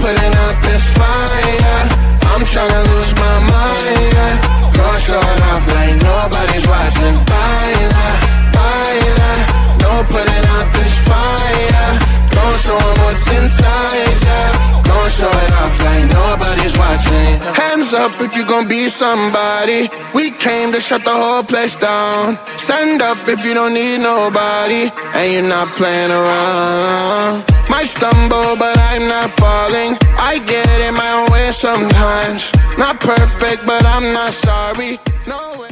Putting out this fire, I'm tryna lose my mind, yeah. Gon' show it off like nobody's watching. Baila, baila, no putting out this fire. Gon' show 'em what's inside, yeah. Gon' show it off like nobody's watching. Hands up if you gon' be somebody. We came to shut the whole place down. Stand up if you don't need nobody, and you're not playing around. Might stumble, but I'm not falling. I get in my own way sometimes. Not perfect, but I'm not sorry. No way.